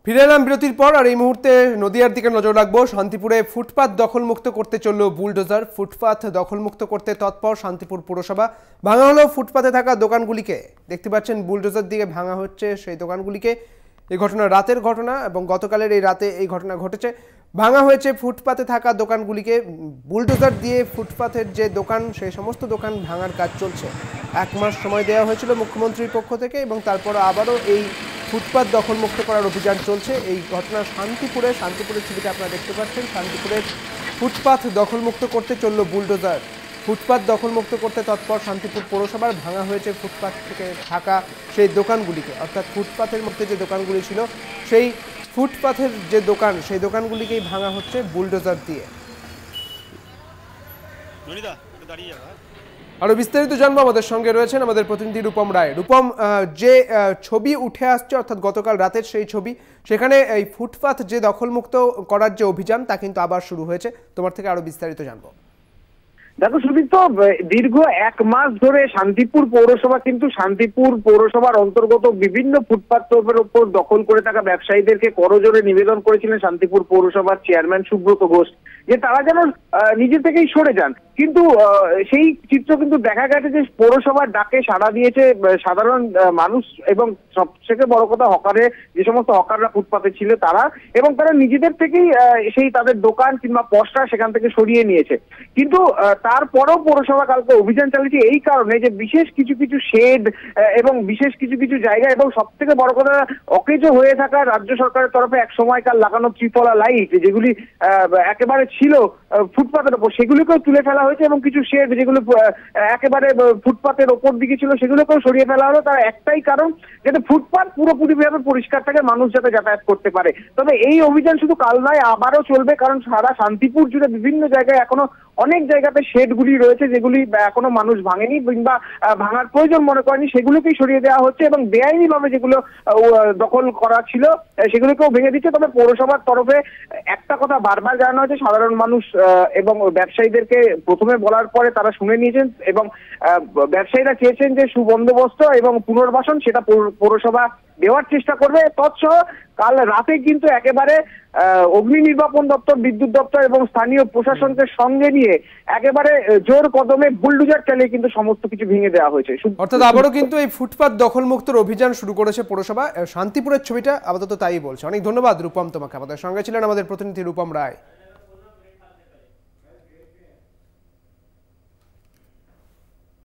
ফিরে এলাম বিরতির পর। আর এই মুহূর্তে নদিয়ার দিকে নজর রাখবো। শান্তিপুরে ফুটপাত দখলমুক্ত করতে চলল বুলডোজার। ফুটপাত দখলমুক্ত করতে তৎপর শান্তিপুর পুরসভা। ভাঙা হলো ফুটপাতে থাকা দোকানগুলিকে। দেখতে পাচ্ছেন বুলডোজার দিয়ে ভাঙা হচ্ছে সেই দোকানগুলিকে। এই ঘটনা রাতের ঘটনা এবং গতকালের এই রাতে এই ঘটনা ঘটেছে। ভাঙা হয়েছে ফুটপাতে থাকা দোকানগুলিকে। বুলডোজার দিয়ে ফুটপাতের যে দোকান সেই সমস্ত দোকান ভাঙার কাজ চলছে। 1 মাস সময় দেওয়া হয়েছিল মুখ্যমন্ত্রীর পক্ষ থেকে এবং তারপর আবারও এই ফুটপাত দখলমুক্ত করার অভিযান চলছে। এই ঘটনা শান্তিপুরের ছবিটা আপনারা দেখতে পাচ্ছেন। শান্তিপুরের ফুটপাত দখলমুক্ত করতে চলল বুলডোজার। ফুটপাত দখলমুক্ত করতে তৎপর শান্তিপুর পৌরসভার। ভাঙা হয়েছে ফুটপাত থেকে থাকা সেই দোকানগুলিকে, অর্থাৎ ফুটপাতের মধ্যে যে দোকানগুলি ছিল সেই ফুটপাথের যে দোকান সেই দোকানগুলিকেই ভাঙা হচ্ছে বুলডোজার দিয়ে। আরো বিস্তারিত জানবো, আমাদের সঙ্গে রয়েছেন আমাদের প্রতিনিধি রূপম রায়। রূপম, যে ছবি উঠে আসছে অর্থাৎ গতকাল রাতের সেই ছবি, সেখানে এই ফুটপাথ যে দখলমুক্ত করার যে অভিযান তা কিন্তু আবার শুরু হয়েছে। তোমার থেকে আরো বিস্তারিত জানবো। দেখো সুদীপ্ত, দীর্ঘ 1 মাস ধরে শান্তিপুর পৌরসভা কিন্তু শান্তিপুর পৌরসভার অন্তর্গত বিভিন্ন ফুটপাথের ওপর দখল করে থাকা ব্যবসায়ীদেরকে করজোড়ে নিবেদন করেছিলেন শান্তিপুর পৌরসভার চেয়ারম্যান সুব্রত ঘোষ যে তারা যেন নিজে থেকেই সরে যান। কিন্তু সেই চিত্র কিন্তু দেখা গেছে যে পৌরসভার ডাকে সাড়া দিয়েছে সাধারণ মানুষ এবং সবথেকে বড় কথা হকারে, যে সমস্ত হকাররা ফুটপাতে ছিল তারা, এবং তারা নিজেদের থেকেই সেই তাদের দোকান কিংবা পসরা সেখান থেকে সরিয়ে নিয়েছে। কিন্তু তারপরেও পৌরসভা কালকে অভিযান চালিয়েছে এই কারণে যে বিশেষ কিছু কিছু শেড এবং বিশেষ কিছু কিছু জায়গা এবং সবথেকে বড় কথা অকেজো হয়ে থাকা রাজ্য সরকারের তরফে এক সময়কার লাগানো ত্রিফলা লাইট যেগুলি একেবারে ছিল ফুটপাতের ওপর, সেগুলিকেও তুলে ফেলা হয়েছে এবং কিছু শেড যেগুলো একেবারে ফুটপাতের ওপর দিকে ছিল সেগুলোকেও সরিয়ে ফেলা হলো। তার একটাই কারণ, যাতে ফুটপাত পুরোপুরিভাবে পরিষ্কার থাকে, মানুষ যাতে যাতায়াত করতে পারে। তবে এই অভিযান শুধু কাল নয়, আবারও চলবে, কারণ সারা শান্তিপুর জুড়ে বিভিন্ন জায়গায় এখনো অনেক জায়গাতে শেডগুলি রয়েছে যেগুলি এখনো মানুষ ভাঙেনি কিংবা ভাঙার প্রয়োজন মনে করেনি, সেগুলোকেই সরিয়ে দেওয়া হচ্ছে এবং বেআইনি ভাবে যেগুলো দখল করা ছিল সেগুলোকেও ভেঙে দিচ্ছে। তবে পৌরসভার তরফে একটা কথা বারবার জানানো হয়েছে, সাধারণ মানুষ এবং ব্যবসায়ীদেরকে প্রথমে বলার পরে তারা শুনে নিয়েছেন এবং ব্যবসায়ীরা চেয়েছেন যে সুবন্দোবস্ত এবং পুনর্বাসন সেটা পৌরসভা দেওয়ার চেষ্টা করবে। তৎসহ কাল রাতে কিন্তু একেবারে অগ্নি নির্বাপন দপ্তর, বিদ্যুৎ দপ্তর এবং স্থানীয় প্রশাসনকে সঙ্গে নিয়ে একেবারে জোর কদমে বুলডোজার চালিয়ে কিন্তু সমস্ত কিছু ভেঙে দেওয়া হয়েছে। অর্থাৎ আবারও কিন্তু এই ফুটপাত দখলমুক্তর অভিযান শুরু করেছে পৌরসভা। শান্তিপুরের ছবিটা আপাতত তাই বলছে। অনেক ধন্যবাদ রূপম তোমাকে। আমাদের সঙ্গে ছিলেন আমাদের প্রতিনিধি রূপম রায়।